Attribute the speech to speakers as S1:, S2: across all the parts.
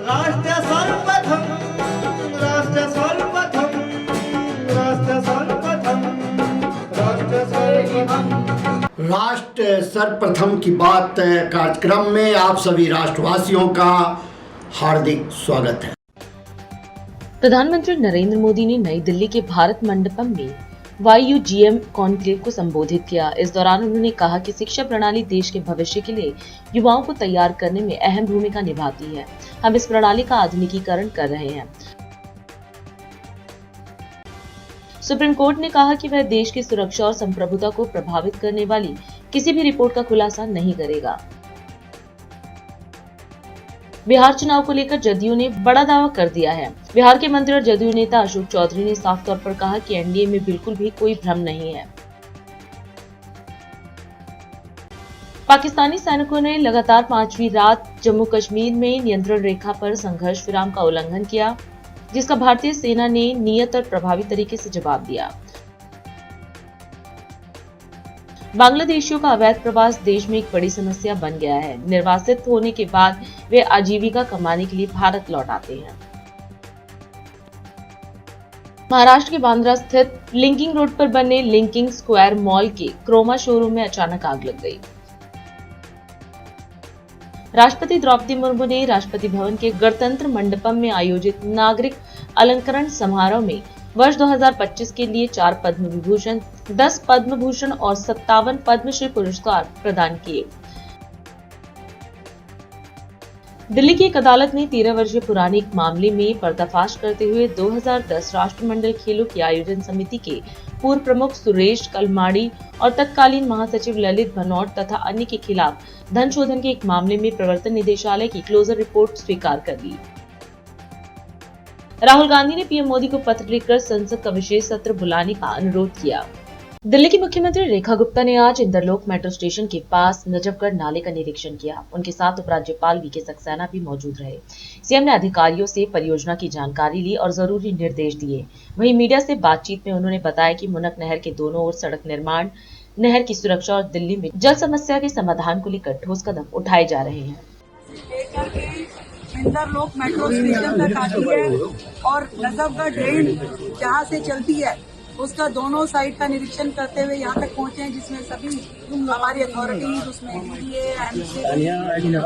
S1: राष्ट्र सर्वप्रथम राष्ट्र सर्वप्रथम राष्ट्र सर्वप्रथम राष्ट्र सर्वप्रथम
S2: राष्ट्र सर्वप्रथम की बात कार्यक्रम में आप सभी राष्ट्रवासियों का हार्दिक स्वागत है।
S3: प्रधानमंत्री नरेंद्र मोदी ने नई दिल्ली के भारत मंडपम में YUGM कॉन्क्लेव को संबोधित किया। इस दौरान उन्होंने कहा कि शिक्षा प्रणाली देश के भविष्य के लिए युवाओं को तैयार करने में अहम भूमिका निभाती है। हम इस प्रणाली का आधुनिकीकरण कर रहे हैं। सुप्रीम कोर्ट ने कहा कि वह देश की सुरक्षा और संप्रभुता को प्रभावित करने वाली किसी भी रिपोर्ट का खुलासा नहीं करेगा। बिहार चुनाव को लेकर जदयू ने बड़ा दावा कर दिया है। बिहार के मंत्री और जदयू नेता अशोक चौधरी ने साफ तौर पर कहा कि एनडीए में बिल्कुल भी कोई भ्रम नहीं है। पाकिस्तानी सैनिकों ने लगातार 5वीं रात जम्मू कश्मीर में नियंत्रण रेखा पर संघर्ष विराम का उल्लंघन किया, जिसका भारतीय सेना ने नियत और प्रभावी तरीके से जवाब दिया। बांग्लादेशियों का अवैध प्रवास देश में एक बड़ी समस्या बन गया है। निर्वासित होने के बाद वे आजीविका कमाने के लिए भारत लौट आते हैं। महाराष्ट्र के बांद्रा स्थित लिंकिंग रोड पर बने लिंकिंग स्क्वायर मॉल के क्रोमा शोरूम में अचानक आग लग गई। राष्ट्रपति द्रौपदी मुर्मू ने राष्ट्रपति भवन के गणतंत्र मंडपम में आयोजित नागरिक अलंकरण समारोह में वर्ष 2025 के लिए 4 पद्म विभूषण, 10 पद्म भूषण और 57 पद्मश्री पुरस्कार प्रदान किए। दिल्ली की एक अदालत ने 13 वर्षीय पुराने एक मामले में पर्दाफाश करते हुए 2010 राष्ट्रमंडल खेलों की आयोजन समिति के पूर्व प्रमुख सुरेश कलमाड़ी और तत्कालीन महासचिव ललित भनोट तथा अन्य के खिलाफ धन शोधन के एक मामले में प्रवर्तन निदेशालय की क्लोजर रिपोर्ट स्वीकार कर ली। राहुल गांधी ने पीएम मोदी को पत्र लिखकर संसद का विशेष सत्र बुलाने का अनुरोध किया। दिल्ली की मुख्यमंत्री रेखा गुप्ता ने आज इंदरलोक मेट्रो स्टेशन के पास नजफगढ़ नाले का निरीक्षण किया। उनके साथ उपराज्यपाल वीके सक्सेना भी मौजूद रहे। सीएम ने अधिकारियों से परियोजना की जानकारी ली और जरूरी निर्देश दिए। वहीं मीडिया से बातचीत में उन्होंने बताया कि मुनक नहर के दोनों ओर सड़क निर्माण, नहर की सुरक्षा और दिल्ली में जल समस्या के समाधान को लेकर ठोस कदम उठाए जा रहे हैं।
S4: इंदरलोक मेट्रो स्टेशन तक आती है और नजफगढ़ ड्रेन जहाँ से चलती है उसका दोनों साइड का निरीक्षण करते हुए यहाँ तक पहुँचे हैं, जिसमें सभी हमारी अथॉरिटीज, उसमें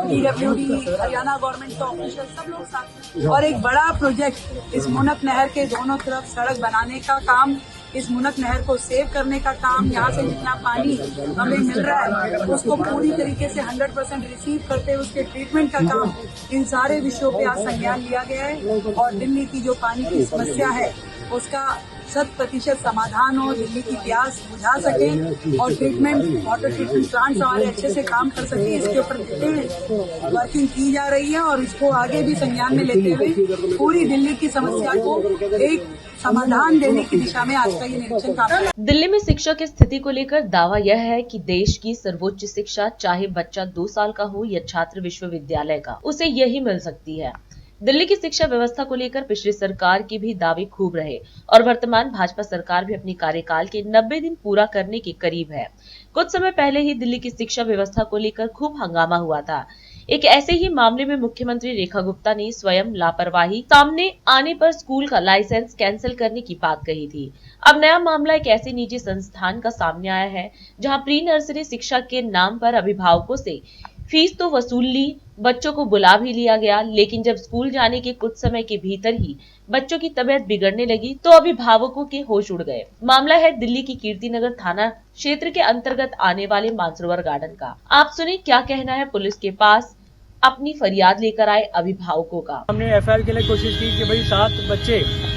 S4: DWD, हरियाणा गवर्नमेंट के ऑफिसर सब लोग साथ। और एक बड़ा प्रोजेक्ट इस मुनक नहर के दोनों तरफ सड़क बनाने का काम, इस मुनक नहर को सेव करने का काम, यहाँ से जितना पानी हमें मिल रहा है उसको पूरी तरीके से 100% रिसीव करते हुए उसके ट्रीटमेंट का काम, इन सारे विषयों पे आज संज्ञान लिया गया है। और दिल्ली की जो पानी की समस्या है उसका 100% समाधान हो, दिल्ली की प्यास बुझा सके और ट्रीटमेंट वाटर ट्रीटमेंट प्लांट हमारे अच्छे से काम कर सके, इसके ऊपर वर्किंग की जा रही है। और इसको आगे भी संज्ञान में लेते हुए पूरी दिल्ली की समस्या को एक समाधान देने की दिशा में आज का ये निरीक्षण काम।
S3: दिल्ली में शिक्षा की स्थिति को लेकर दावा यह है कि देश की सर्वोच्च शिक्षा, चाहे बच्चा 2 साल का हो या छात्र विश्वविद्यालय का, उसे यही मिल सकती है। दिल्ली की शिक्षा व्यवस्था को लेकर पिछली सरकार के भी दावे खूब रहे और वर्तमान भाजपा सरकार भी अपनी कार्यकाल के 90 दिन पूरा करने के करीब है। कुछ समय पहले ही दिल्ली की शिक्षा व्यवस्था को लेकर खूब हंगामा हुआ था। एक ऐसे ही मामले में मुख्यमंत्री रेखा गुप्ता ने स्वयं लापरवाही सामने आने पर स्कूल का लाइसेंस कैंसिल करने की बात कही थी। अब नया मामला एक ऐसे निजी संस्थान का सामने आया है जहां प्री नर्सरी शिक्षा के नाम पर अभिभावकों से फीस तो वसूल ली, बच्चों को बुला भी लिया गया, लेकिन जब स्कूल जाने के कुछ समय के भीतर ही बच्चों की तबीयत बिगड़ने लगी तो अभिभावकों के होश उड़ गए। मामला है दिल्ली की कीर्तिनगर थाना क्षेत्र के अंतर्गत आने वाले मानसरोवर गार्डन का। आप सुनिए क्या कहना है पुलिस के पास अपनी फरियाद लेकर आए अभिभावकों का।
S5: हमने FIR के लिए कोशिश की कि भाई 7 बच्चे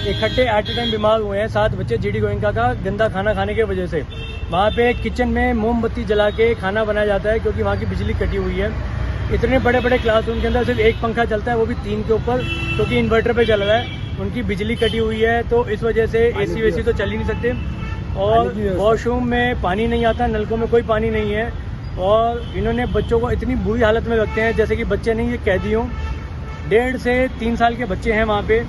S5: इकट्ठे एट ए टाइम बीमार हुए हैं। 7 बच्चे GD गोयनका का गंदा खाना खाने की वजह से। वहाँ पे किचन में मोमबत्ती जला के खाना बनाया जाता है क्योंकि वहाँ की बिजली कटी हुई है। इतने बड़े बड़े क्लासरूम के अंदर सिर्फ एक पंखा चलता है, वो भी 3 के ऊपर, क्योंकि इन्वर्टर पे चल रहा है। उनकी बिजली कटी हुई है तो इस वजह से AC वेसी तो चल ही नहीं सकते। और वॉशरूम में पानी नहीं आता, नलकों में कोई पानी नहीं है। और इन्होंने बच्चों को इतनी बुरी हालत में रखते हैं जैसे कि बच्चे नहीं, ये कैदी हों। 1.5 से 3 साल के बच्चे हैं वहाँ पे,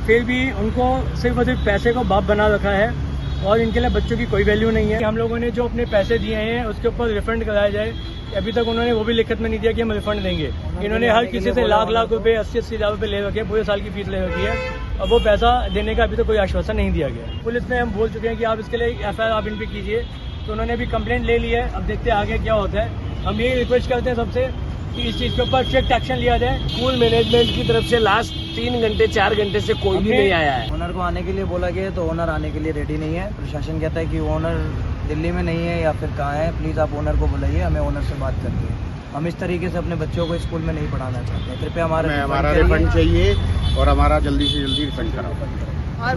S5: फिर भी उनको सिर्फ और सिर्फ पैसे को बाप बना रखा है और इनके लिए बच्चों की कोई वैल्यू नहीं है। हम लोगों ने जो अपने पैसे दिए हैं उसके ऊपर रिफंड कराया जाए। अभी तक उन्होंने वो भी लिखित में नहीं दिया कि हम रिफंड देंगे। इन्होंने हर किसी से लाख लाख रुपए 80-80 हज़ार रुपए ले रखे हैं, पूरे साल की फीस ले रखी है, और वो पैसा देने का अभी तक कोई आश्वासन नहीं दिया गया। पुलिस में हम बोल चुके हैं कि आप इसके लिए FIR आप इन पे कीजिए, तो उन्होंने अभी कंप्लेंट ले ली है। अब देखते हैं आगे क्या होता है। हम यही रिक्वेस्ट करते हैं सबसे कि इस चीज के ऊपर स्ट्रिक्ट एक्शन लिया जाए।
S6: स्कूल मैनेजमेंट की तरफ से लास्ट 3 घंटे 4 घंटे से कोई भी नहीं आया है।
S7: ओनर को आने के लिए बोला गया है, तो ओनर आने के लिए रेडी नहीं है। प्रशासन कहता है कि ओनर दिल्ली में नहीं है या फिर कहाँ है, प्लीज़ आप ओनर को बुलाइए, हमें ओनर से बात करनी है। हम इस तरीके से अपने बच्चों को स्कूल में नहीं पढ़ाना चाहते हैं। कृपया हमारा
S8: रिफंड चाहिए और हमारा जल्दी से जल्दी रिफंड कराओ।
S9: और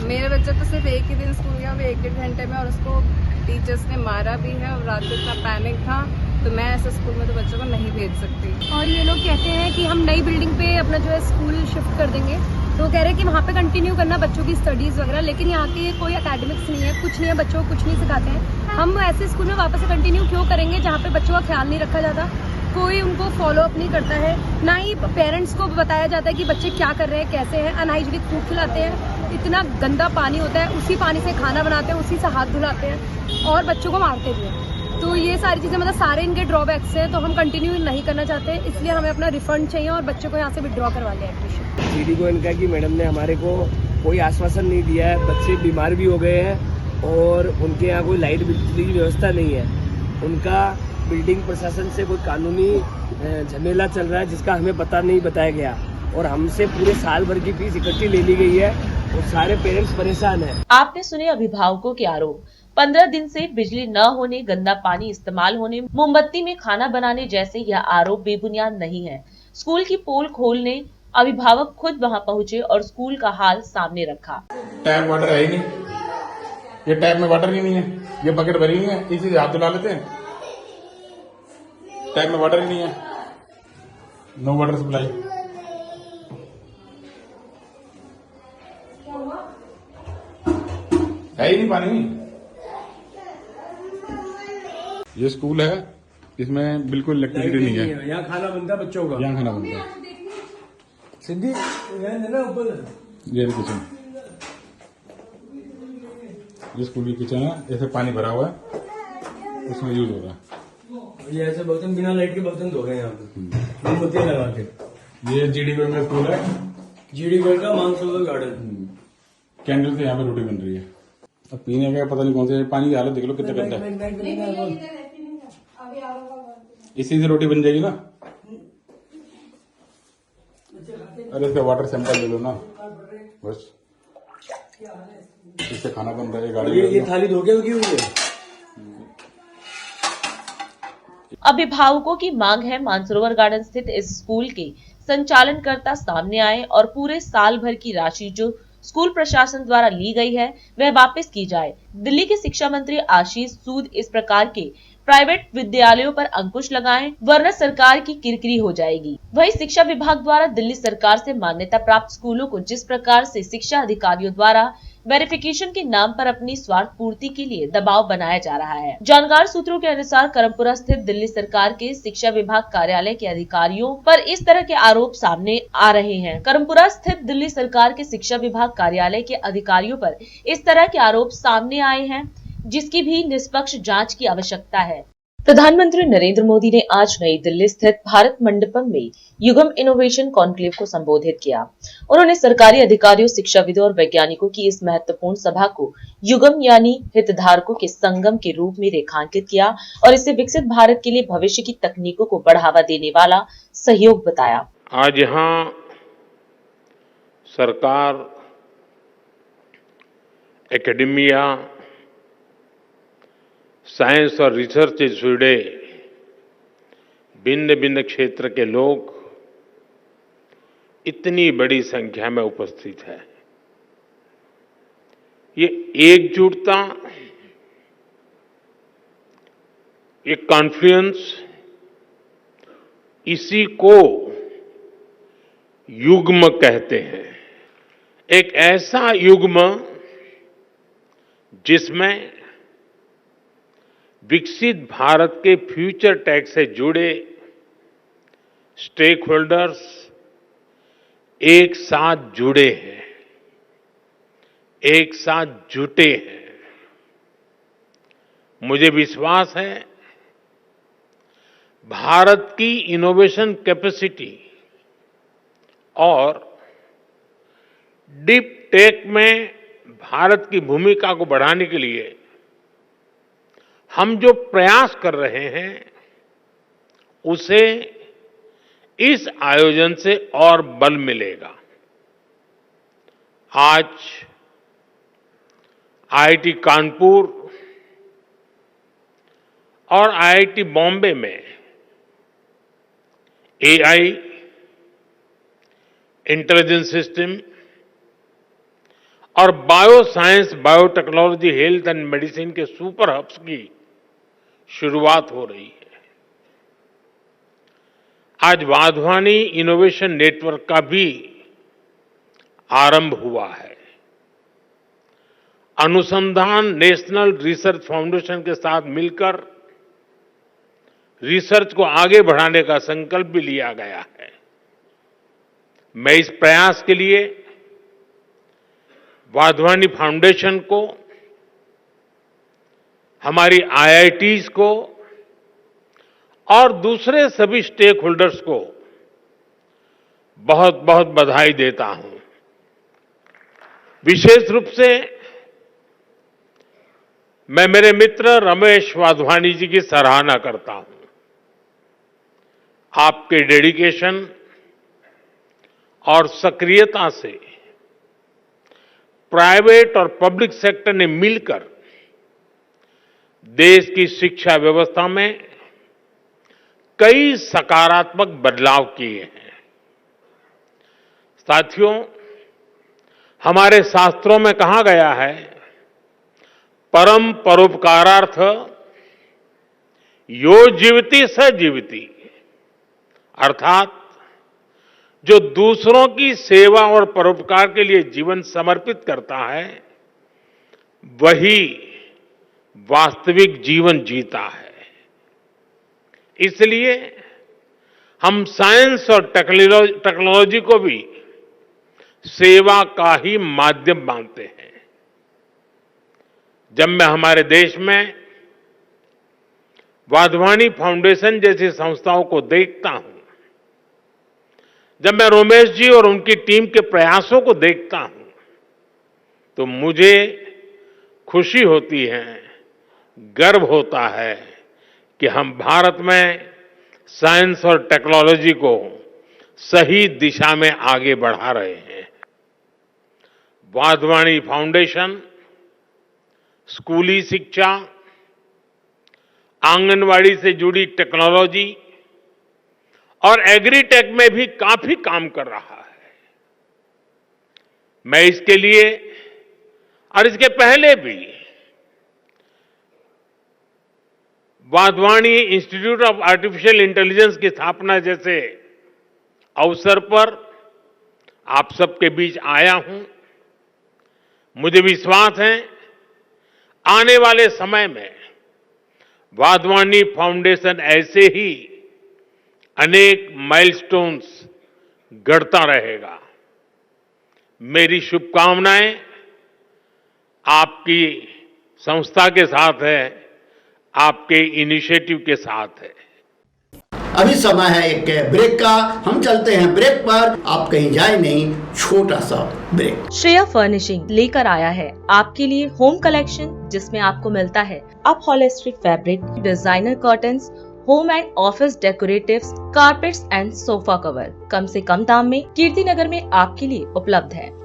S9: मेरा बच्चा तो सिर्फ एक ही दिन स्कूल गया, वो 1-1.5 घंटे में, और उसको टीचर्स ने मारा भी है, और रात को इतना पैनिक था, तो मैं ऐसे स्कूल में तो बच्चों को नहीं भेज सकती।
S10: और ये लोग कहते हैं कि हम नई बिल्डिंग पे अपना जो है स्कूल शिफ्ट कर देंगे, तो वो कह रहे हैं कि वहाँ पे कंटिन्यू करना बच्चों की स्टडीज़ वगैरह, लेकिन यहाँ के कोई एकेडमिक्स नहीं है, कुछ नहीं है, बच्चों को कुछ नहीं सिखाते हैं। हम ऐसे स्कूल में वापस से कंटिन्यू क्यों करेंगे जहाँ पे बच्चों का ख्याल नहीं रखा जाता, कोई उनको फॉलो अप नहीं करता है, ना ही पेरेंट्स को बताया जाता है कि बच्चे क्या कर रहे हैं, कैसे हैं। अनहाइजीनिक फूड खिलाते हैं, इतना गंदा पानी होता है, उसी पानी से खाना बनाते हैं, उसी से हाथ धुलाते हैं, और बच्चों को मारते भी हैं। तो ये सारी चीज़ें मतलब सारे इनके ड्रॉबैक्स हैं, तो हम कंटिन्यू नहीं करना चाहते, इसलिए हमें अपना रिफंड चाहिए और बच्चों को यहाँ से विड्रॉ करवा लिया एडमिशन।
S6: सीडी को इनका कि मैडम ने हमारे को कोई आश्वासन नहीं दिया है, बच्चे बीमार भी हो गए हैं और उनके यहाँ कोई लाइट बिजली की व्यवस्था नहीं है। उनका बिल्डिंग प्रशासन से कोई कानूनी झमेला चल रहा है जिसका हमें पता नहीं बताया गया, और हमसे पूरे साल भर की फीस इकट्ठी ले ली गई है और सारे पेरेंट्स परेशान हैं।
S3: आपने सुने अभिभावकों के आरोप। 15 दिन से बिजली न होने, गंदा पानी इस्तेमाल होने, मोमबत्ती में खाना बनाने जैसे यह आरोप बेबुनियाद नहीं है। स्कूल की पोल खोलने अभिभावक खुद वहां पहुंचे और स्कूल का हाल सामने रखा।
S8: टैप वाटर है ही नहीं, ये टैप में वाटर ही नहीं है, ये बकेट भरी हुई है, इसी से हाथ धुला लेते हैं। टैप में वाटर ही नहीं है, नो वाटर सप्लाई। है ही नहीं पानी। ये स्कूल है, इसमें बिल्कुल इलेक्ट्रिसिटी नहीं है।
S5: यहाँ खाना बनता है बच्चों का,
S8: यहाँ खाना बनता है।
S5: सिद्धि ऊपर
S8: ये किचन, ये स्कूल की किचन है, ऐसे पानी भरा हुआ है, उसमें यूज हो रहा है।
S5: ये ऐसे बर्तन बिना लाइट के बर्तन धो रहे हैं यहाँ पे, मोमबत्तियां लगा के।
S8: ये GD गोल्ड में स्कूल है,
S5: GD गोल्ड का मानसरोवर गार्डन।
S8: कैंडल से यहाँ पे रोटी बन रही है। अब पीने का पता नहीं कौन से, पानी की हालत देख लो कितना गंदा है। इसी से रोटी बन जाएगी ना। अरे इसका वाटर सैंपल ले लो ना, बस इससे खाना बन रहा है। गाड़ी
S5: ये थाली धो के रखी हुई है।
S3: अभिभावकों की मांग है मानसरोवर गार्डन स्थित इस स्कूल के संचालनकर्ता सामने आए और पूरे साल भर की राशि जो स्कूल प्रशासन द्वारा ली गई है वह वापस की जाए। दिल्ली के शिक्षा मंत्री आशीष सूद इस प्रकार के प्राइवेट विद्यालयों पर अंकुश लगाएं, वरना सरकार की किरकिरी हो जाएगी। वहीं शिक्षा विभाग द्वारा दिल्ली सरकार से मान्यता प्राप्त स्कूलों को जिस प्रकार से शिक्षा अधिकारियों द्वारा वेरिफिकेशन के नाम पर अपनी स्वार्थ पूर्ति के लिए दबाव बनाया जा रहा है। जानकार सूत्रों के अनुसार करमपुरा स्थित दिल्ली सरकार के शिक्षा विभाग कार्यालय के अधिकारियों पर इस तरह के आरोप सामने आ रहे हैं। करमपुरा स्थित दिल्ली सरकार के शिक्षा विभाग कार्यालय के अधिकारियों पर इस तरह के आरोप सामने आए हैं, जिसकी भी निष्पक्ष जांच की आवश्यकता है। प्रधानमंत्री नरेंद्र मोदी ने आज नई दिल्ली स्थित भारत मंडपम में युगम इनोवेशन कॉन्क्लेव को संबोधित किया। उन्होंने सरकारी अधिकारियों, शिक्षाविदों और वैज्ञानिकों की इस महत्वपूर्ण सभा को युगम यानी हितधारकों के संगम के रूप में रेखांकित किया और इसे विकसित भारत के लिए भविष्य की तकनीकों को बढ़ावा देने वाला सहयोग बताया।
S11: आज यहाँ सरकार, एकेडमिया, साइंस और रिसर्च से जुड़े भिन्न भिन्न क्षेत्र के लोग इतनी बड़ी संख्या में उपस्थित है। ये एकजुटता, ये कॉन्फ्लुएंस, इसी को युग्म कहते हैं। एक ऐसा युग्म जिसमें विकसित भारत के फ्यूचर टेक से जुड़े स्टेक होल्डर्स एक साथ जुड़े हैं, एक साथ जुटे हैं। मुझे विश्वास है भारत की इनोवेशन कैपेसिटी और डीप टेक में भारत की भूमिका को बढ़ाने के लिए हम जो प्रयास कर रहे हैं उसे इस आयोजन से और बल मिलेगा। आज आईआईटी कानपुर और आईआईटी बॉम्बे में एआई, इंटेलिजेंस सिस्टम और bio science, biotechnology, health and medicine के सुपर हब्स की शुरुआत हो रही है। आज वाधवानी इनोवेशन नेटवर्क का भी आरंभ हुआ है। अनुसंधान नेशनल रिसर्च फाउंडेशन के साथ मिलकर रिसर्च को आगे बढ़ाने का संकल्प भी लिया गया है। मैं इस प्रयास के लिए वाधवानी फाउंडेशन को, हमारी आईआईटीज को और दूसरे सभी स्टेक होल्डर्स को बहुत बहुत बधाई देता हूं। विशेष रूप से मैं मेरे मित्र रमेश वाधवानी जी की सराहना करता हूं। आपके डेडिकेशन और सक्रियता से प्राइवेट और पब्लिक सेक्टर ने मिलकर देश की शिक्षा व्यवस्था में कई सकारात्मक बदलाव किए हैं। साथियों, हमारे शास्त्रों में कहा गया है, परम परोपकारार्थ यो जीवति स जीवति, अर्थात जो दूसरों की सेवा और परोपकार के लिए जीवन समर्पित करता है वही वास्तविक जीवन जीता है। इसलिए हम साइंस और टेक्नोलॉजी को भी सेवा का ही माध्यम मानते हैं। जब मैं हमारे देश में वाधवानी फाउंडेशन जैसी संस्थाओं को देखता हूं, जब मैं रमेश जी और उनकी टीम के प्रयासों को देखता हूं, तो मुझे खुशी होती है, गर्व होता है कि हम भारत में साइंस और टेक्नोलॉजी को सही दिशा में आगे बढ़ा रहे हैं। वाधवानी फाउंडेशन स्कूली शिक्षा, आंगनवाड़ी से जुड़ी टेक्नोलॉजी और एग्रीटेक में भी काफी काम कर रहा है। मैं इसके लिए और इसके पहले भी Wadhwani institute of artificial intelligence की स्थापना जैसे अवसर पर आप सबके बीच आया हूं। मुझे विश्वास है आने वाले समय में वाधवानी फाउंडेशन ऐसे ही अनेक माइलस्टोन्स गढ़ता रहेगा। मेरी शुभकामनाएं आपकी संस्था के साथ है, आपके इनिशिएटिव के साथ है।
S2: अभी समय है एक ब्रेक का। हम चलते हैं ब्रेक पर, आप कहीं जाए नहीं, छोटा सा ब्रेक।
S3: श्रेया फर्निशिंग लेकर आया है आपके लिए होम कलेक्शन, जिसमें आपको मिलता है upholstery fabric, designer curtains, home and office decoratives, carpets and sofa cover कम से कम दाम में कीर्ति नगर में आपके लिए उपलब्ध है।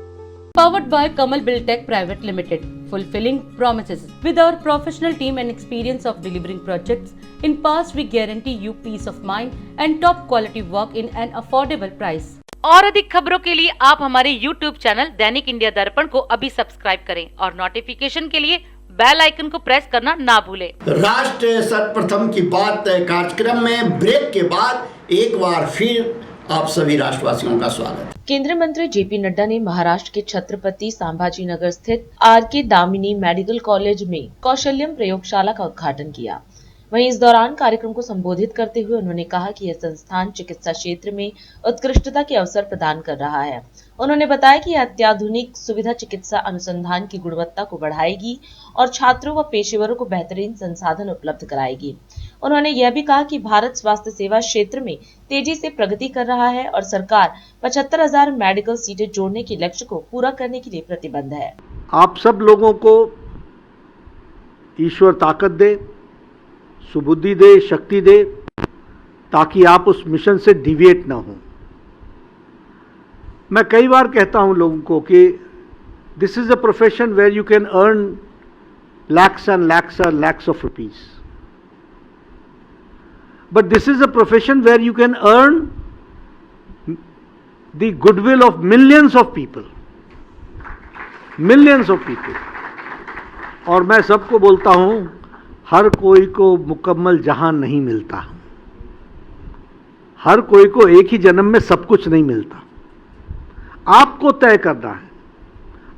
S12: Powered by Kamal Buildtech Private Limited, fulfilling promises. With our professional team and experience of delivering projects, in past we guarantee you peace of mind and top quality work in an affordable price.
S13: और अधिक खबरों के लिए आप हमारे YouTube channel दैनिक India दर्पण को अभी सब्सक्राइब करें और नोटिफिकेशन के लिए बेल आइकन को प्रेस करना ना भूलें।
S2: राष्ट्र सर्वप्रथम की बात कार्यक्रम में ब्रेक के बाद एक बार फिर आप सभी राष्ट्रवासियों का स्वागत।
S3: केंद्रीय मंत्री जेपी नड्डा ने महाराष्ट्र के छत्रपति संभाजी नगर स्थित आर के दामिनी मेडिकल कॉलेज में कौशल्यम प्रयोगशाला का उद्घाटन किया। वहीं इस दौरान कार्यक्रम को संबोधित करते हुए उन्होंने कहा कि यह संस्थान चिकित्सा क्षेत्र में उत्कृष्टता के अवसर प्रदान कर रहा है। उन्होंने बताया कि यह अत्याधुनिक सुविधा चिकित्सा अनुसंधान की गुणवत्ता को बढ़ाएगी और छात्रों व पेशेवरों को बेहतरीन संसाधन उपलब्ध कराएगी। उन्होंने यह भी कहा कि भारत स्वास्थ्य सेवा क्षेत्र में तेजी से प्रगति कर रहा है और सरकार 75,000 मेडिकल सीटें जोड़ने के लक्ष्य को पूरा करने के लिए प्रतिबद्ध है।
S14: आप सब लोगों को ईश्वर ताकत दे, सुबुद्धि दे, शक्ति दे, ताकि आप उस मिशन से डिविएट ना हो। मैं कई बार कहता हूं लोगों को कि this is a profession where you can earn lakhs and lakhs and lakhs of rupees. But this is a profession where you can earn the goodwill of millions of people. Millions of people. और मैं सबको बोलता हूं, हर कोई को मुकम्मल जहान नहीं मिलता, हर कोई को एक ही जन्म में सब कुछ नहीं मिलता। आपको तय करना है,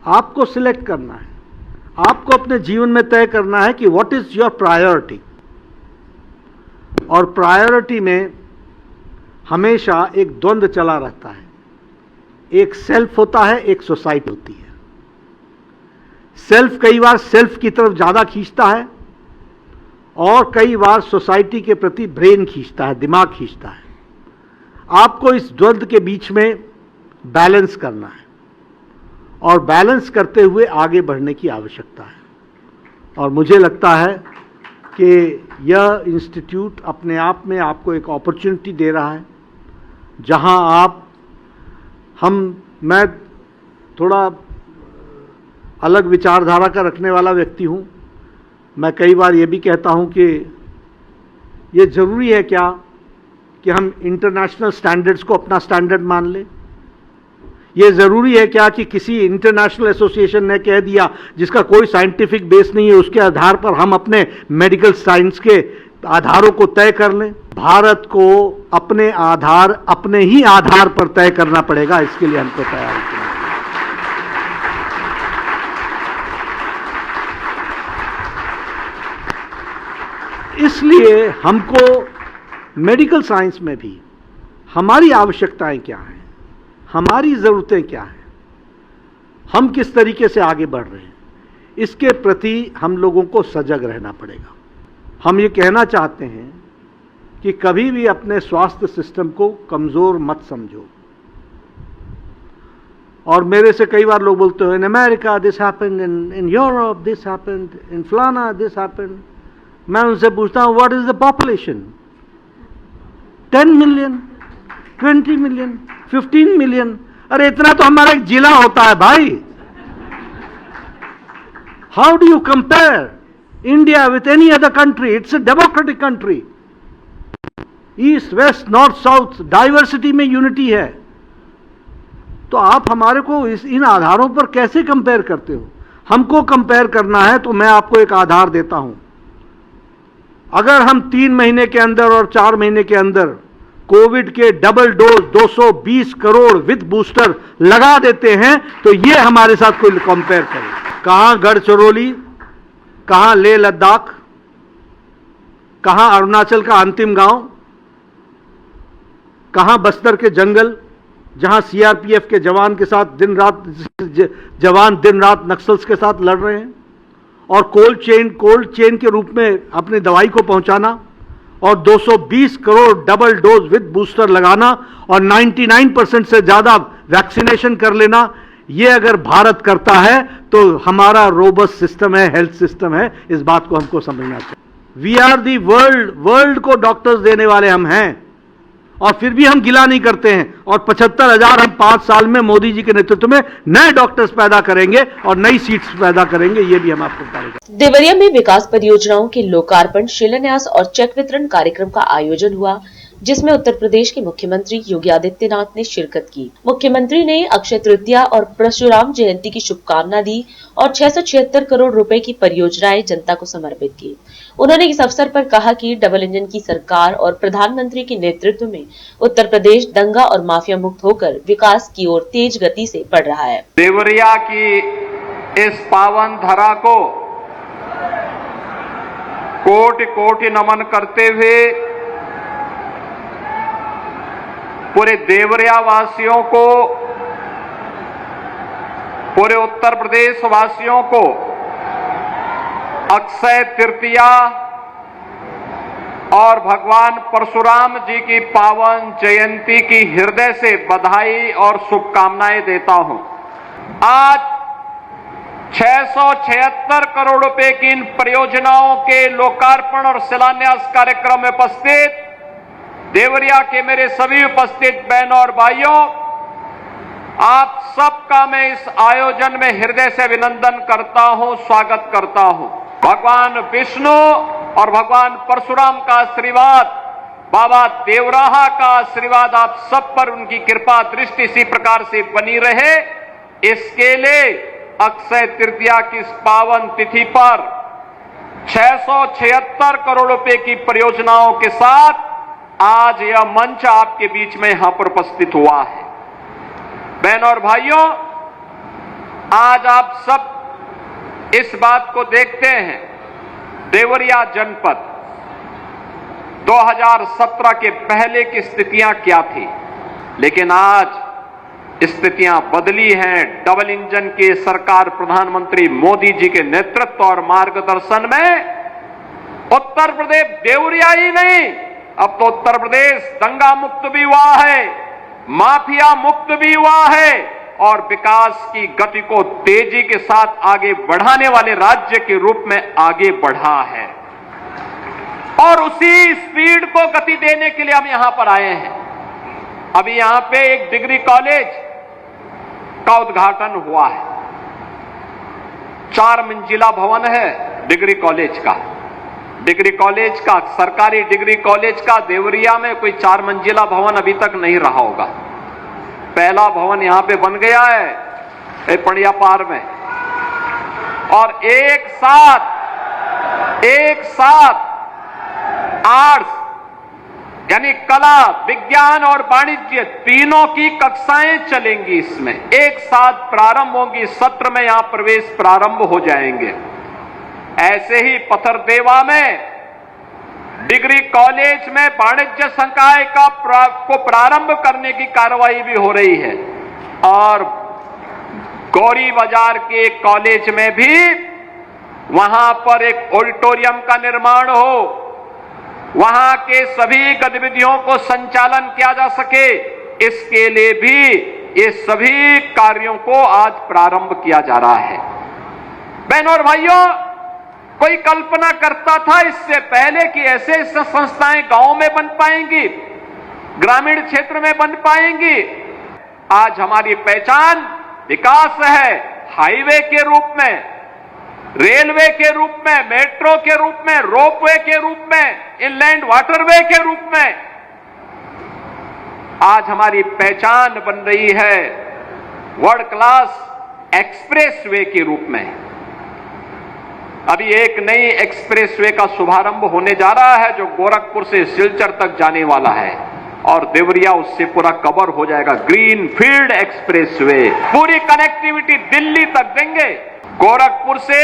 S14: आपको सिलेक्ट करना है, आपको अपने जीवन में तय करना है कि व्हाट इज योर प्रायोरिटी। और प्रायोरिटी में हमेशा एक द्वंद्व चला रहता है, एक सेल्फ होता है, एक सोसाइटी होती है। सेल्फ कई बार सेल्फ की तरफ ज्यादा खींचता है और कई बार सोसाइटी के प्रति ब्रेन खींचता है, दिमाग खींचता है। आपको इस द्वंद्व के बीच में बैलेंस करना है और बैलेंस करते हुए आगे बढ़ने की आवश्यकता है। और मुझे लगता है कि यह इंस्टीट्यूट अपने आप में आपको एक अपॉर्चुनिटी दे रहा है, जहां मैं थोड़ा अलग विचारधारा का रखने वाला व्यक्ति हूं। मैं कई बार ये भी कहता हूं कि ये जरूरी है क्या कि हम इंटरनेशनल स्टैंडर्ड्स को अपना स्टैंडर्ड मान लें? ये जरूरी है क्या कि किसी इंटरनेशनल एसोसिएशन ने कह दिया जिसका कोई साइंटिफिक बेस नहीं है, उसके आधार पर हम अपने मेडिकल साइंस के आधारों को तय कर लें? भारत को अपने ही आधार पर तय करना पड़ेगा। इसके लिए हमको तैयार होना। इसलिए हमको मेडिकल साइंस में भी हमारी आवश्यकताएं क्या हैं, हमारी ज़रूरतें क्या हैं, हम किस तरीके से आगे बढ़ रहे हैं, इसके प्रति हम लोगों को सजग रहना पड़ेगा। हम ये कहना चाहते हैं कि कभी भी अपने स्वास्थ्य सिस्टम को कमज़ोर मत समझो। और मेरे से कई बार लोग बोलते हैं in America this happened, in Europe this happened, in फलाना दिस हैपेंड। मैं उनसे पूछता हूँ what is the population? 10 million, 20 million, 15 million? अरे इतना तो हमारा एक जिला होता है भाई। How do you compare India with any other country? It's a democratic country. East west north south diversity में यूनिटी है। तो आप हमारे को इन आधारों पर कैसे कंपेयर करते हो? हमको कंपेयर करना है तो मैं आपको एक आधार देता हूं। अगर हम 3 महीने के अंदर और 4 महीने के अंदर कोविड के double dose 220 crore with booster लगा देते हैं तो ये हमारे साथ कोई कंपेयर करे। कहां गढ़चिरौली, कहां लेह लद्दाख, कहां अरुणाचल का अंतिम गांव, कहां बस्तर के जंगल जहां सीआरपीएफ के जवान के साथ दिन रात नक्सल्स के साथ लड़ रहे हैं, और कोल्ड चेन के रूप में अपनी दवाई को पहुंचाना, और 220 crore double dose with booster लगाना, और 99% से ज्यादा वैक्सीनेशन कर लेना। ये अगर भारत करता है तो हमारा रोबस्ट सिस्टम है, हेल्थ सिस्टम है। इस बात को हमको समझना चाहिए। वी आर दी वर्ल्ड को डॉक्टर्स देने वाले हम हैं, और फिर भी हम गिला नहीं करते हैं। और 75,000 हम 5 साल में मोदी जी के नेतृत्व में नए डॉक्टर्स पैदा करेंगे और नई सीट्स पैदा करेंगे। ये भी हम आपको बताएंगे।
S3: देवरिया में विकास परियोजनाओं के लोकार्पण, शिलान्यास और चेक वितरण कार्यक्रम का आयोजन हुआ, जिसमें उत्तर प्रदेश के मुख्यमंत्री योगी आदित्यनाथ ने शिरकत की। मुख्यमंत्री ने अक्षय तृतीया और परशुराम जयंती की शुभकामना दी और 676 करोड़ रुपए की परियोजनाएं जनता को समर्पित की। उन्होंने इस अवसर पर कहा कि डबल इंजन की सरकार और प्रधानमंत्री के नेतृत्व में उत्तर प्रदेश दंगा और माफिया मुक्त होकर विकास की ओर तेज गति से बढ़ रहा है।
S15: देवरिया की इस पावन धरा को कोटि कोटि नमन करते हुए पूरे देवरिया वासियों को, पूरे उत्तर प्रदेश वासियों को अक्षय तृतीया और भगवान परशुराम जी की पावन जयंती की हृदय से बधाई और शुभकामनाएं देता हूं। आज 676 करोड़ रुपए की इन परियोजनाओं के लोकार्पण और शिलान्यास कार्यक्रम में उपस्थित देवरिया के मेरे सभी उपस्थित बहनों और भाइयों, आप सबका मैं इस आयोजन में हृदय से अभिनंदन करता हूं, स्वागत करता हूं। भगवान विष्णु और भगवान परशुराम का आशीर्वाद, बाबा देवराहा का आशीर्वाद आप सब पर, उनकी कृपा दृष्टि इसी प्रकार से बनी रहे। इसके लिए अक्षय तृतीया की इस पावन तिथि पर 676 करोड़ रुपए की परियोजनाओं के साथ आज यह मंच आपके बीच में यहां पर उपस्थित हुआ है। बहनों और भाइयों, आज आप सब इस बात को देखते हैं, देवरिया जनपद 2017 के पहले की स्थितियां क्या थी, लेकिन आज स्थितियां बदली हैं। डबल इंजन की सरकार प्रधानमंत्री मोदी जी के नेतृत्व और मार्गदर्शन में उत्तर प्रदेश देवरिया ही नहीं, अब तो उत्तर प्रदेश दंगा मुक्त भी हुआ है, माफिया मुक्त भी हुआ है और विकास की गति को तेजी के साथ आगे बढ़ाने वाले राज्य के रूप में आगे बढ़ा है। और उसी स्पीड को गति देने के लिए हम यहां पर आए हैं। अभी यहां पे एक डिग्री कॉलेज का उद्घाटन हुआ है। 4 मंजिला भवन है डिग्री कॉलेज का। डिग्री कॉलेज का, सरकारी डिग्री कॉलेज का देवरिया में कोई 4 मंजिला भवन अभी तक नहीं रहा होगा। पहला भवन यहां पे बन गया है पड़िया पार में, और एक साथ आर्ट्स यानी कला, विज्ञान और वाणिज्य तीनों की कक्षाएं चलेंगी। इसमें एक साथ प्रारंभ होगी, सत्र में यहां प्रवेश प्रारंभ हो जाएंगे। ऐसे ही पथरदेवा में डिग्री कॉलेज में वाणिज्य संकाय को प्रारंभ करने की कार्रवाई भी हो रही है, और गौरी बाजार के कॉलेज में भी वहां पर एक ऑडिटोरियम का निर्माण हो, वहां के सभी गतिविधियों को संचालन किया जा सके, इसके लिए भी ये सभी कार्यों को आज प्रारंभ किया जा रहा है। बहनों और भाइयों, कोई कल्पना करता था इससे पहले कि ऐसे संस्थाएं गांव में बन पाएंगी, ग्रामीण क्षेत्र में बन पाएंगी? आज हमारी पहचान विकास है, हाईवे के रूप में, रेलवे के रूप में, मेट्रो के रूप में, रोपवे के रूप में, इनलैंड वाटरवे के रूप में आज हमारी पहचान बन रही है वर्ल्ड क्लास एक्सप्रेसवे के रूप में। अभी एक नई एक्सप्रेसवे का शुभारंभ होने जा रहा है जो गोरखपुर से सिलचर तक जाने वाला है, और देवरिया उससे पूरा कवर हो जाएगा। ग्रीन फील्ड एक्सप्रेसवे पूरी कनेक्टिविटी दिल्ली तक देंगे। गोरखपुर से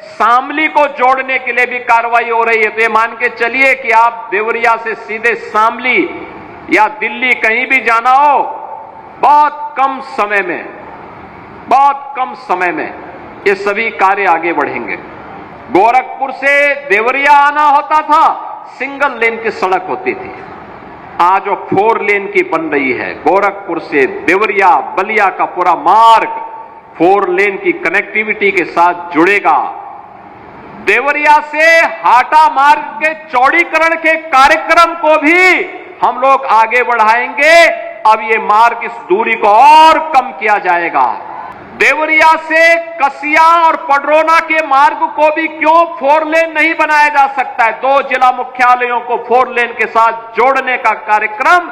S15: शामली को जोड़ने के लिए भी कार्रवाई हो रही है। तो ये मान के चलिए कि आप देवरिया से सीधे शामली या दिल्ली कहीं भी जाना हो, बहुत कम समय में ये सभी कार्य आगे बढ़ेंगे। गोरखपुर से देवरिया आना होता था, सिंगल लेन की सड़क होती थी, आज वो 4 लेन की बन रही है। गोरखपुर से देवरिया बलिया का पूरा मार्ग 4 लेन की कनेक्टिविटी के साथ जुड़ेगा। देवरिया से हाटा मार्ग के चौड़ीकरण के कार्यक्रम को भी हम लोग आगे बढ़ाएंगे। अब ये मार्ग, इस दूरी को और कम किया जाएगा। देवरिया से कसिया और पडरौना के मार्ग को भी क्यों 4 लेन नहीं बनाया जा सकता है? 2 जिला मुख्यालयों को 4 लेन के साथ जोड़ने का कार्यक्रम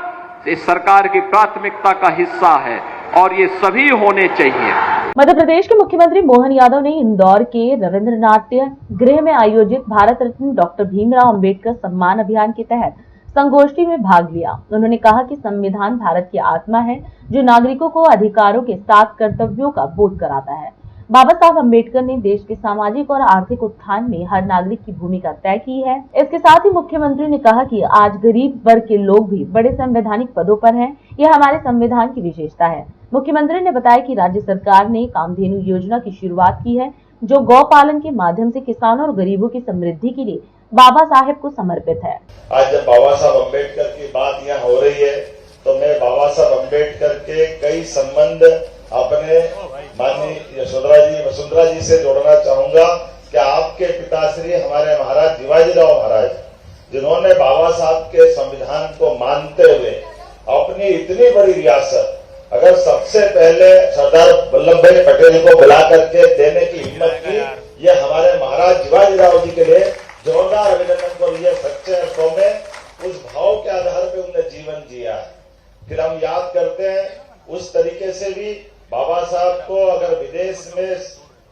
S15: इस सरकार की प्राथमिकता का हिस्सा है और ये सभी होने चाहिए।
S3: मध्य प्रदेश के मुख्यमंत्री मोहन यादव ने इंदौर के रविंद्रनाथ गृह में आयोजित भारत रत्न डॉक्टर भीमराव अंबेडकर सम्मान अभियान के तहत संगोष्ठी में भाग लिया। उन्होंने कहा कि संविधान भारत की आत्मा है जो नागरिकों को अधिकारों के साथ कर्तव्यों का बोध कराता है। बाबा साहब अम्बेडकर ने देश के सामाजिक और आर्थिक उत्थान में हर नागरिक की भूमिका तय की है। इसके साथ ही मुख्यमंत्री ने कहा कि आज गरीब वर्ग के लोग भी बड़े संवैधानिक पदों पर हैं। यह हमारे संविधान की विशेषता है। मुख्यमंत्री ने बताया कि राज्य सरकार ने कामधेनु योजना की शुरुआत की है, जो गौ पालन के माध्यम से किसानों और गरीबों की समृद्धि के लिए बाबा साहेब को समर्पित है।
S16: आज जब बाबा साहब अम्बेडकर की बात यहाँ हो रही है तो मैं बाबा साहब अम्बेडकर के कई संबंध अपने माननीय वसुंधरा जी से जोड़ना चाहूंगा कि आपके पिताश्री हमारे महाराज शिवाजीराव महाराज, जिन्होंने बाबा साहब के संविधान को मानते हुए अपनी इतनी बड़ी रियासत, अगर सबसे पहले सरदार वल्लभ भाई पटेल को बुला करके देने की हिम्मत की, ये हमारे महाराज शिवाजीराव जी के लिए जोरदार अभिनंदन को लिए। सच्चे अर्थों में उस भाव के आधार पर उन्हें जीवन जिया है। फिर हम याद करते हैं उस तरीके से भी बाबा साहब को अगर विदेश में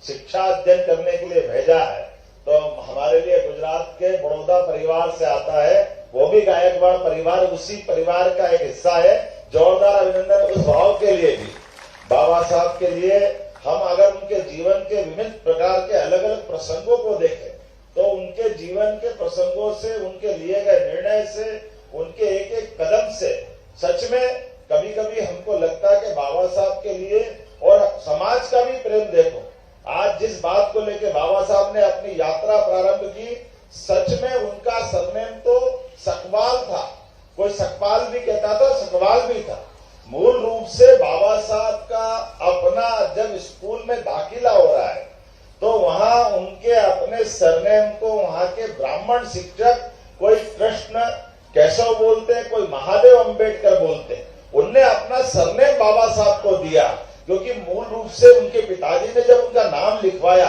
S16: शिक्षा अध्ययन करने के लिए भेजा है तो हमारे लिए गुजरात के बड़ौदा परिवार से आता है, वो भी गायकवाड़ परिवार उसी परिवार का एक हिस्सा है। जोरदार अभिनंदन उस भाव के लिए भी। बाबा साहब के लिए हम अगर उनके जीवन के विभिन्न प्रकार के अलग अलग प्रसंगों को देखें तो उनके जीवन के प्रसंगों से, उनके लिए गए निर्णय से, उनके एक एक कदम से सच में कभी कभी हमको लगता है कि बाबा साहब के लिए और समाज का भी प्रेम देखो। आज जिस बात को लेकर बाबा साहब ने अपनी यात्रा प्रारंभ की, सच में उनका सरनेम तो सकवाल था। कोई सकपाल भी कहता था, सकवाल भी था। मूल रूप से बाबा साहब का अपना जब स्कूल में दाखिला हो रहा है तो वहां उनके अपने सरनेम को वहां के ब्राह्मण शिक्षक कोई कृष्ण केशव बोलते हैं, कोई महादेव अम्बेडकर बोलते हैं, उनने अपना सरनेम बाबा साहब को दिया क्योंकि मूल रूप से उनके पिताजी ने जब उनका नाम लिखवाया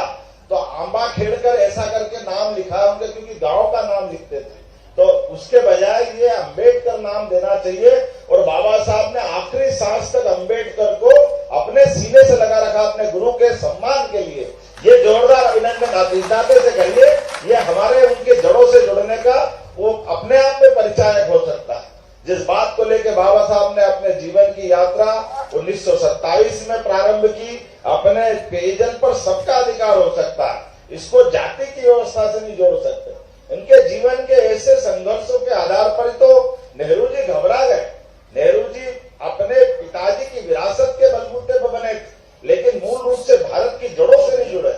S16: तो आंबा खेड़कर ऐसा करके नाम लिखा उनका, क्योंकि गांव का नाम लिखते थे। तो उसके बजाय ये अम्बेडकर नाम देना चाहिए और बाबा साहब ने आखिरी सांस तक अम्बेडकर को अपने सीने से लगा रखा अपने गुरु के सम्मान के लिए। ये जोरदार अभिनंदन आतिशदाते से करिए। ये हमारे उनके जड़ों से जुड़ने का वो अपने आप में परिचायक हो सकता है। जिस बात को लेकर बाबा साहब ने अपने जीवन की यात्रा 1927 में प्रारंभ की, अपने पेयजल पर सबका अधिकार हो सकता है, इसको जाति की व्यवस्था से नहीं जोड़ सकते। इनके जीवन के ऐसे संघर्षों के आधार पर तो नेहरू जी घबरा गए। नेहरू जी अपने पिताजी की विरासत के बलबूते पर बने थे, लेकिन मूल रूप से भारत की जड़ों से नहीं जुड़े।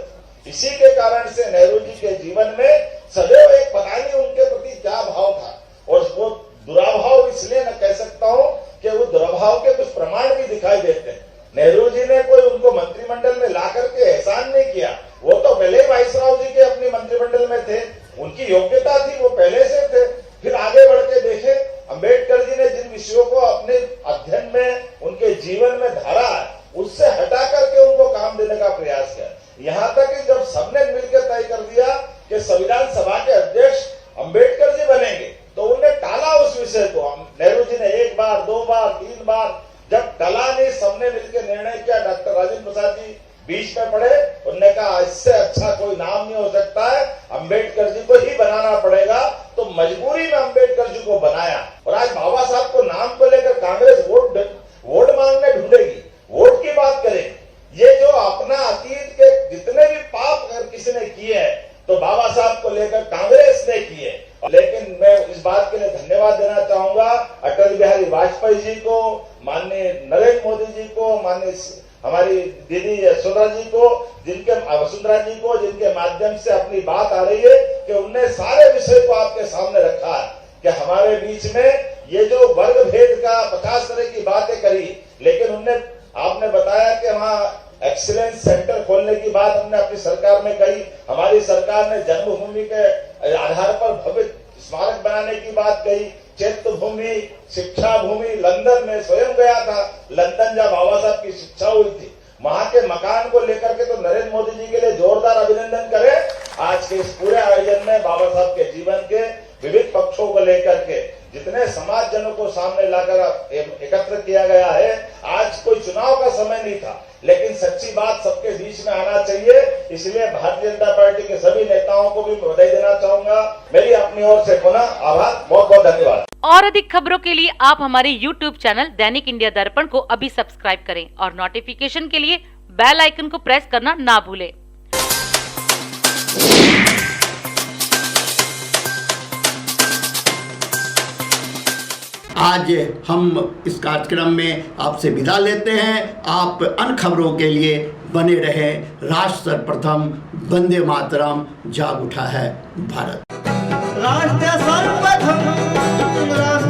S16: इसी के कारण से नेहरू जी के जीवन में सदैव एक पता नहीं उनके प्रति क्या भाव था, और वो दुराभाव इसलिए न कह सकता हूं कि वो दुराभाव के कुछ प्रमाण भी दिखाई देते हैं। नेहरू जी ने कोई उनको मंत्रिमंडल में ला करके एहसान नहीं किया, वो तो पहले ही वाइसराव जी के अपने मंत्रिमंडल में थे, उनकी योग्यता थी, वो पहले से थे। फिर आगे बढ़ के देखे अम्बेडकर जी ने जिन विषयों को अपने अध्ययन में उनके जीवन में धारा है, उससे हटा करके उनको काम देने का प्रयास किया। यहाँ तक कि जब सबने मिलकर तय कर दिया कि संविधान सभा के अध्यक्ष अम्बेडकर जी बनेंगे तो उन्होंने टाला उस विषय को। नेहरू जी ने एक बार, दो बार, तीन बार, जब टला नहीं, सबने मिलकर निर्णय किया। डॉक्टर राजेंद्र प्रसाद जी बीच में पड़े, उन्होंने कहा इससे अच्छा कोई नाम नहीं हो सकता है, अम्बेडकर जी को ही बनाना पड़ेगा। तो मजबूरी में अम्बेडकर जी को बनाया। और आज बाबा साहब को नाम को लेकर कांग्रेस वोट मांगने ढूंढेगी, वोट की बात करेगी। ये जो अपना अतीत के जितने भी पाप अगर किसी ने किए हैं तो बाबा साहब को लेकर कांग्रेस ने किए। लेकिन मैं इस बात के लिए धन्यवाद देना चाहूंगा अटल बिहारी वाजपेयी जी को, माननीय नरेंद्र मोदी जी को, माननीय हमारी दीदी वसुंधरा जी को, जिनके माध्यम से अपनी बात आ रही है कि उनने सारे विषय को आपके सामने रखा है कि हमारे बीच में ये जो वर्ग भेद का 50 तरह की बातें करी, लेकिन उनने आपने बताया कि वहाँ एक्सीलेंस सेंटर खोलने की बात हमने अपनी सरकार में कही। हमारी सरकार ने जन्मभूमि के आधार पर भव्य स्मारक बनाने की बात कही। चैत्य भूमि, शिक्षा भूमि, लंदन में स्वयं गया था, लंदन जब बाबा साहब की शिक्षा हुई थी, वहां के मकान को लेकर के तो नरेंद्र मोदी जी के लिए जोरदार अभिनंदन करें। आज के इस पूरे आयोजन में बाबा साहब के जीवन के विविध पक्षों को लेकर के जितने समाज जनों को सामने लाकर एकत्र किया गया है। आज कोई चुनाव का समय नहीं था, लेकिन सच्ची बात सबके बीच में आना चाहिए। इसलिए भारतीय जनता पार्टी के सभी नेताओं को भी बधाई देना चाहूंगा। मेरी अपनी ओर से पुनः आभार, बहुत बहुत धन्यवाद।
S13: और अधिक खबरों के लिए आप हमारे YouTube चैनल दैनिक इंडिया दर्पण को अभी सब्सक्राइब करें और नोटिफिकेशन के लिए बेल आइकन को प्रेस करना ना भूलें।
S2: आज हम इस कार्यक्रम में आपसे विदा लेते हैं। आप अन्य खबरों के लिए बने रहे। राष्ट्र सर्वप्रथम, वंदे मातरम, जाग उठा है भारत।
S1: राष्ट्र सर्वप्रथम, राष्ट्र